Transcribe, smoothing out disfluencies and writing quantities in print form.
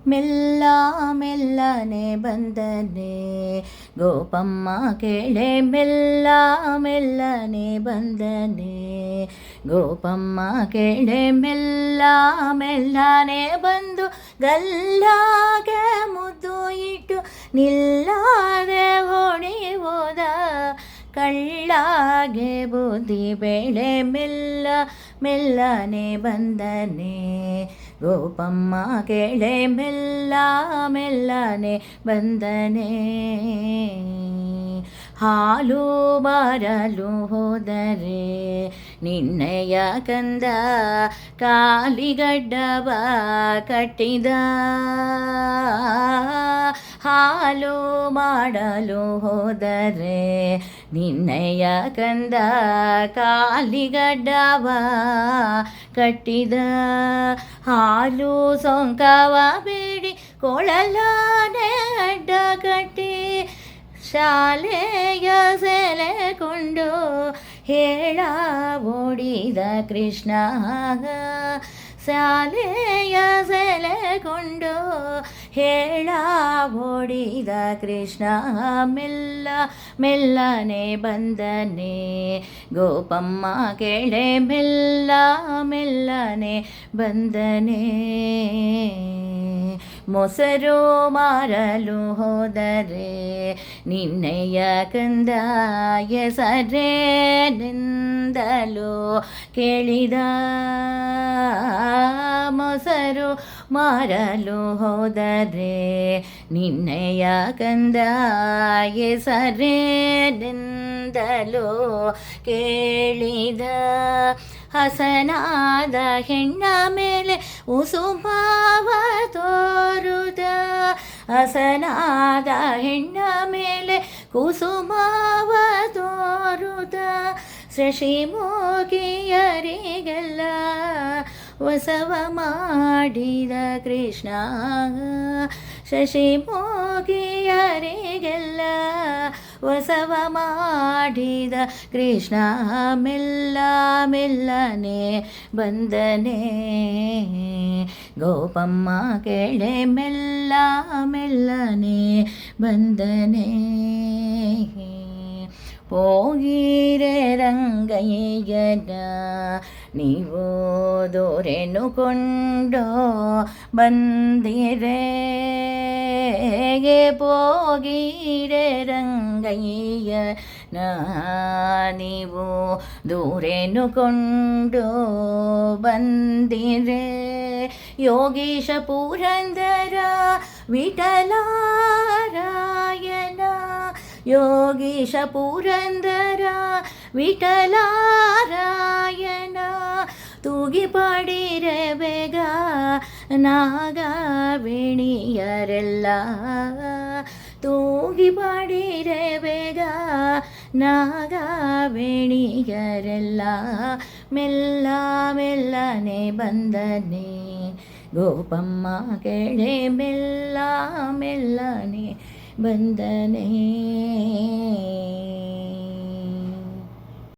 ಮೆಲ್ಲ ಮೆಲ್ಲನೆ ಬಂದನೆ ಗೋಪಮ್ಮ ಕೇಳೆ ಮೆಲ್ಲ ಮೆಲ್ಲನೆ ಬಂದನೆ ಗೋಪಮ್ಮ ಕೇಳೆ ಮೆಲ್ಲ ಮೆಲ್ಲನೆ ಬಂದು ಗಲ್ಲಾಗೆ ಮುದ್ದು ಇಟ್ಟು ನಿಲ್ಲಾದೆ ಓಡಿ ಹೋದ ಕಳ್ಳಾಗೆ ಬುದ್ಧಿ ಬೇಳೆ ಮೆಲ್ಲ ಮೆಲ್ಲನೆ ಬಂದನೆ ಗೋಪಮ್ಮ ಕೇಳೆ ಮೆಲ್ಲ ಮೆಲ್ಲನೆ ಬಂದನೆ ಹಾಲು ಮಾರಲು ಹೋದರೆ ನಿನ್ನೆಯ ಕಂದ ಕಾಲಿಗಡ್ಡವ ಕಟ್ಟಿದ ಹಾಲು ಮಾಡಲು ಹೋದರೆ ನಿನ್ನೆಯ ಕಂದ ಕಾಲಿಗಡ್ಡವ ಕಟ್ಟಿದ ಹಾಲು ಸೊಂಕವ ಬೇಡಿ ಕೊಳಲಾನೆ ಅಡ್ಡ ಕಟ್ಟಿ ಶಾಲೆಯ ಸೆಳೆಕೊಂಡು ಹೇಳ ಓಡಿದ ಕೃಷ್ಣ ಶಾಲೆಯ ಸೆಳೆಕೊಂಡು ಹೇಳ ಓಡಿದ ಕೃಷ್ಣ ಮೆಲ್ಲ ಮೆಲ್ಲನೆ ಬಂದನೆ ಗೋಪಮ್ಮ ಕೇಳೆ ಮೆಲ್ಲ ಮೆಲ್ಲನೆ ಬಂದನೆ ಮೊಸರು ಮಾರಲು ಹೋದರೆ ನಿನ್ನೆಯ ಕಂದ ಹೆಸರೇನೆಂದಲು ಕೇಳಿದ ಮೊಸರು ಮಾರಲು ಹೋದರೆ ನಿನ್ನೆಯ ಕಂದ ಹೆಸರೇನೆಂದಲು ಕೇಳಿದ ಹಸನಾದ ಹೆಣ್ಣ ಮೇಲೆ ಉಸುಮಾವ ತೋರುದ ಹಸನಾದ ಹೆಣ್ಣ ಮೇಲೆ ಕುಸುಮಾವ ತೋರುದ ಶಶಿಮುಖಿಯರಿಗೆಲ್ಲ ವಸವ ಮಾಡಿದ ಕೃಷ್ಣ ಶಶಿಮುಖಿಯರಿಗೆಲ್ಲ ವಸವ ಮಾಡಿದ ಕೃಷ್ಣ ಮೆಲ್ಲ ಮೆಲ್ಲನೆ ಬಂದನೆ ಗೋಪಮ್ಮ ಕೇಳೆ ಮೆಲ್ಲ ಮೆಲ್ಲನೆ ಬಂದನೆ ಹೋಗಿರೆ ರಂಗಯ್ಯನ ನೀವು ದೂರೆನುಕೊಂಡು ಬಂದಿರೆ ಹೋಗಿರೆ ರಂಗಯ್ಯನ ನೀವು ದೂರೆನುಕೊಂಡು ಬಂದಿರೆ ಯೋಗೀಶ ಪುರಂದರ ವಿಠಲಾರಾಯಣ ಯೋಗೀಶ ಪುರಂದರ ವಿಠಲಾರಾಯಣ ತೂಗಿ ಪಾಡಿರೆ ಬೇಗ ನಾಗವೇಣಿಯರೆಲ್ಲ ತೂಗಿ ಪಾಡಿರೆ ಬೇಗ ನಾಗವೇಣಿಯರೆಲ್ಲ ಮೆಲ್ಲ ಮೆಲ್ಲನೆ ಬಂದನೆ ಗೋಪಮ್ಮ ಕೇಳೆ ಮೆಲ್ಲ ಮೆಲ್ಲನೆ ಬಂದನೆ.